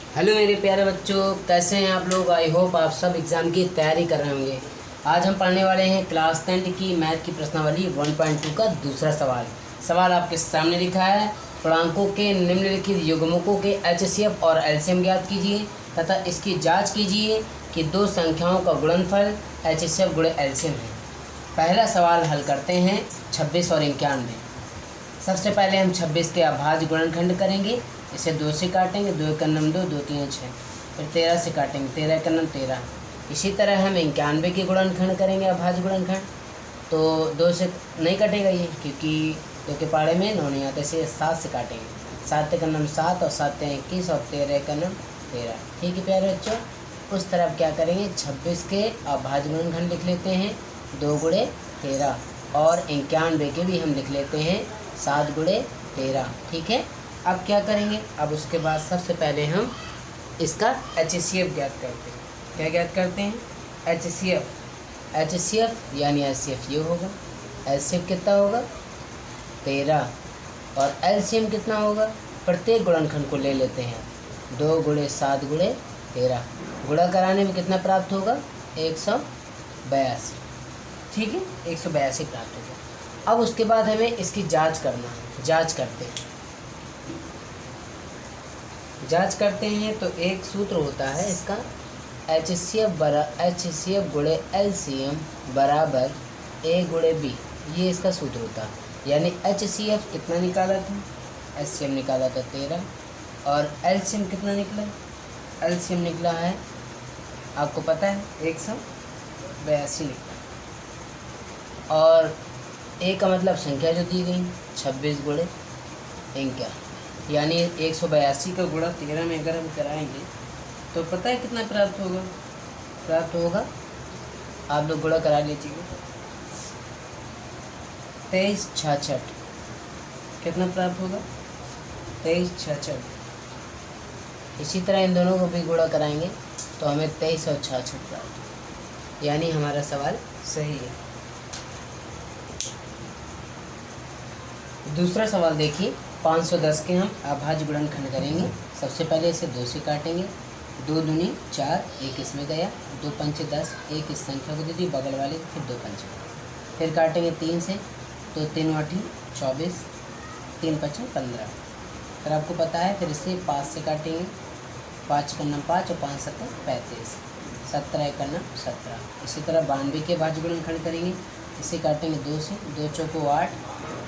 Hello मेरे प्यारे बच्चों, कैसे हैं आप लोग। आई होप आप सब एग्ज़ाम की तैयारी कर रहे होंगे। आज हम पढ़ने वाले हैं क्लास 10 की मैथ की प्रश्नावली 1.2 का दूसरा सवाल। सवाल आपके सामने लिखा है, पूर्णांकों के निम्नलिखित युग्मकों के एचसीएफ और एलसीएम ज्ञात कीजिए तथा इसकी जांच कीजिए कि दो संख्याओं का गुणनफल एचसीएफ गुणे एलसीएम है। पहला सवाल हल करते हैं 26 और 91। सबसे पहले हम 26 के अभाज्य गुणनखंड करेंगे। इसे 2 से काटेंगे, 2 एक नम 2, 2 3 6। फिर 13 से काटेंगे, 13 एक नम 13। इसी तरह हम 91 के गुणनखंड करेंगे, अभाज्य गुणनखंड। तो 2 से नहीं कटेगा ये, क्योंकि 2 के पाड़े में 9 नहीं आता, इसे 7 से काटेंगे। 7 एक नम 7 और 7 21 और 13 एक नम 13। ठीक है प्यारे बच्चों, उस तरफ क्या करेंगे, 26 के अभाज्य गुणनखंड लिख लेते हैं 2 गुणे 13 और 91 के भी हम लिख लेते हैं 7 गुणे 13। ठीक है, अब क्या करेंगे, अब उसके बाद सबसे पहले हम इसका एचसीएफ ज्ञात करते हैं। क्या ज्ञात करते हैं, एचसीएफ यानी एचसीएफ ये होगा। एचसीएफ कितना होगा 13 और एलसीएम कितना होगा, प्रत्येक गुणनखंड को ले लेते हैं 2 गुणे 7 गुणे 13। गुणा कराने में कितना प्राप्त होगा 182। ठीक है, 182 प्राप्त होगा। अब उसके बाद हमें इसकी जांच करना है। जांच करते हैं तो एक सूत्र होता है इसका, एचसीएफ गुणे एलसीएम बराबर ए गुणे बी। ये इसका सूत्र होता है। यानी एचसीएफ कितना निकाला था, एचसीएम निकाला था 13 और एलसीएम कितना निकला, एलसीएम निकला है आपको पता है 182 निकला। और ए का मतलब संख्या जो दी गई 26 गुणे 91, यानी 182 का गुणा 13 में अगर हम कराएंगे तो पता है कितना प्राप्त होगा। आप लोग गुणा करा लीजिए, 2366। कितना प्राप्त होगा 2366। इसी तरह इन दोनों को भी गुणा कराएंगे तो हमें 2366 प्राप्त होगा, यानी हमारा सवाल सही है। दूसरा सवाल देखिए, 510 के हम अभाज्य गुणनखंड करेंगे। सबसे पहले इसे 2 से काटेंगे, 2 दूनी 4, 1 इसमें गया, 2 पंचे 10, 1 इस संख्या को दे दी बगल वाले, फिर 2 पंचे। फिर काटेंगे 3 से, तो 3 8 24, 3 5 15। फिर आपको पता है, फिर इसे 5 से काटेंगे, 5 का नम 5 और 5 7 35, 17 एक नम 17। इसी तरह 92 के अभाज्य गुणनखंड करेंगे। इसे काटेंगे 2 से, 2 चौको 8,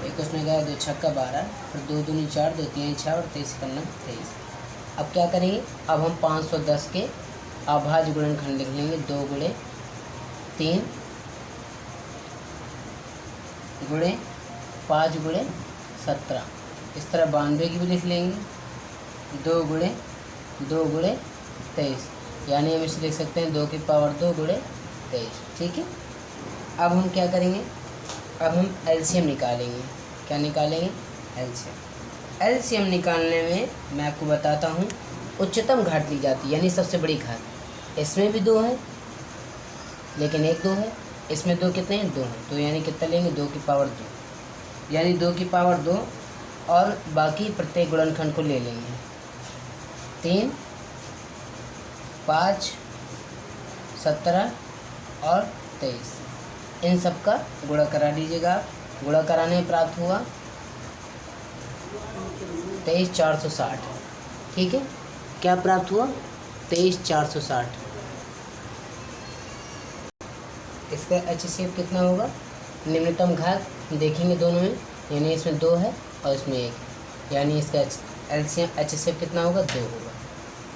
1 उसमें गया, 2 छक्का 12, फिर 2 दूनी 4, 2 3 6 और 23 का नम 23। अब क्या करेंगे, अब हम 510 के अभाज्य गुणनखंड लिख लेंगे, 2 गुणे 3 गुणे 5 गुणे 17। इस तरह 92 की भी लिख लेंगे, 2 गुणे 23, यानी हम इसे लिख सकते हैं 2 की पावर 2 गुणे 23। ठीक है, अब हम क्या करेंगे, अब हम एलसीएम निकालेंगे। क्या निकालेंगे, एलसीएम निकालने में मैं आपको बताता हूँ, उच्चतम घात ली जाती है, यानी सबसे बड़ी घात। इसमें भी 2 है लेकिन एक 2 है, इसमें 2 कितने हैं 2 हैं, तो यानी कितना लेंगे 2 की पावर 2, यानी 2 की पावर 2 और बाकी प्रत्येक गुणनखंड को ले लेंगे। 3 5 17 और 23, इन सब का गुणा करा लीजिएगा आप। गुणा कराने में प्राप्त हुआ 23460। ठीक है, क्या प्राप्त हुआ 23460। इसका एचसीएफ कितना होगा, निम्नतम घात देखेंगे दोनों में, यानी इसमें 2 है और इसमें 1, यानी इसका एलसीएम एचसीएफ कितना होगा 2 होगा।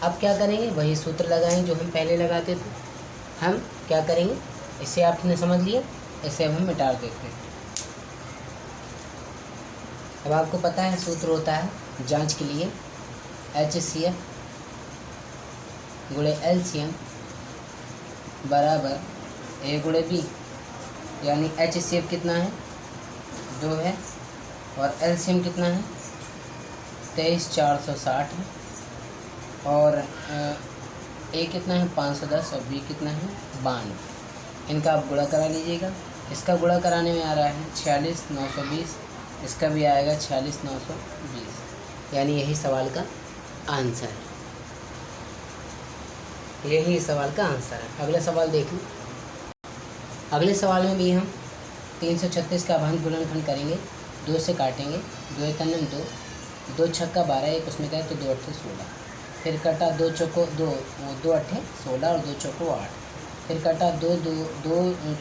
अब क्या करेंगे, वही सूत्र लगाएंगे जो हम पहले लगाते थे। हम क्या करेंगे, इसे आपने समझ लिया, इसे अब हम मिटा देते हैं। अब आपको पता है सूत्र होता है जांच के लिए, एचसीएफ गुणे एलसीएम बराबर ए गुणे बी, यानी एचसीएफ कितना है 2 है और एलसीएम कितना है 23460 है, और ए कितना है 510 और बी कितना है 92। इनका आप गुणा करा लीजिएगा। इसका गुणा कराने में आ रहा है 46920, इसका भी आएगा 46920, यानी यही सवाल का आंसर है। यही सवाल का आंसर है। अगला सवाल देखिए। अगले सवाल में भी हम 336 का भांग गुणनखंड करेंगे, 2 से काटेंगे, 2 एक अन्नम 2, 2 छक्का 12, एक उसमें क्या है तो 2 अट्ठे 16, फिर कटा 2 चौको 2, 2 अट्ठे 16 और 2 चौको 8, फिर कटा 2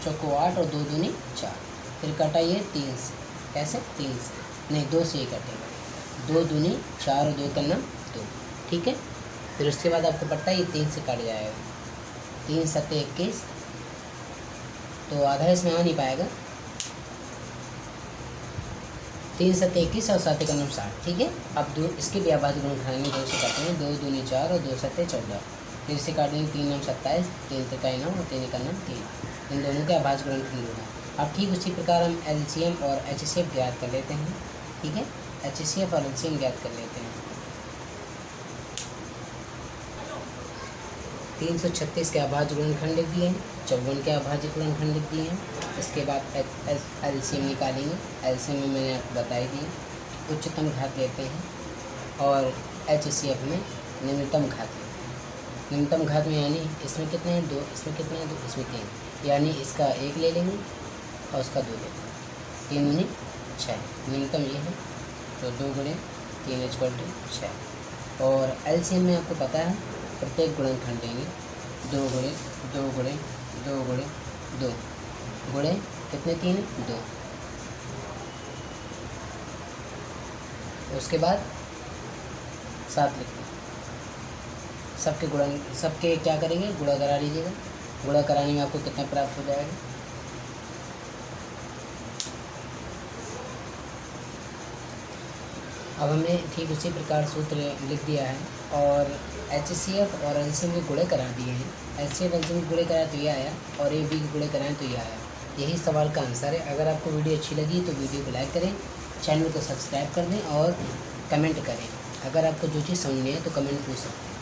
चौको 8 और 2 दूनी 4, फिर कटा ये 3 से, कैसे 3 से नहीं 2 से ही कटेगा, 2 दूनी 4 और 2 का नाम 2, ठीक है। फिर उसके बाद आपको पता है ये 3 से कट जाएगा, 3 सत्ते 21, तो आधा इसमें आ नहीं पाएगा, 3 सत्ते 21 और 7 का नाम 60, ठीक है। अब दो इसके भी आबादी गुण खाएंगे, 2 से काटेंगे, 2 दूनी 4 और 2 सत्ते 14, फिर से काटेंगे 3 नाम 27, 3 का 9 और 3 का नाम 3, इन दोनों के आभाज्य गुणनखंड होगा। अब ठीक उसी प्रकार हम एलसीएम और एचसीएफ ज्ञात कर लेते हैं, ठीक है। एचसीएफ और एलसीएम ज्ञात कर लेते हैं। 336 के अभाज्य गुणनखंड लिख दिए हैं, 54 के अभाज्य गुणनखंड लिख दिए हैं। इसके बाद एलसीएम निकालेंगे, एलसीएम में मैंने आपको बताई दी, उच्चतम घात लेते हैं, और एचसीएफ में निम्नतम घात लेते हैं। निम्नतम घात में यानी इसमें कितने हैं 2, इसमें कितने हैं 2, इसमें 3, यानी इसका 1 ले लेंगे और उसका 2 ले लेंगे, 3 दूनी 6, निम्नतम ये है, तो 2 गुणे 3 = 6। और एलसीएम में आपको पता है प्रत्येक गुणनखंड लेंगे, 2 गुणे 2 गुणे 2 गुणे 2 गुणे कितने 3 2, उसके बाद 7 लिखते हैं। सबके क्या करेंगे गुणा करा लीजिएगा, गुणा कराने में आपको कितना प्राप्त हो जाएगा, अब हमने ठीक उसी प्रकार सूत्र लिख दिया है, और एचसीएफ और एलसीएम के गुणे करा दिए हैं। एचसीएफ एलसीएम के गुणे कराए तो ये आया, और ए बी के गुणे कराएं तो ये आया। यही सवाल का आंसर है। अगर आपको वीडियो अच्छी लगी तो वीडियो को लाइक करें, चैनल को सब्सक्राइब कर दें और कमेंट करें। अगर आपको जो चीज़ समझ नहीं है तो कमेंट पूछ सकते हैं।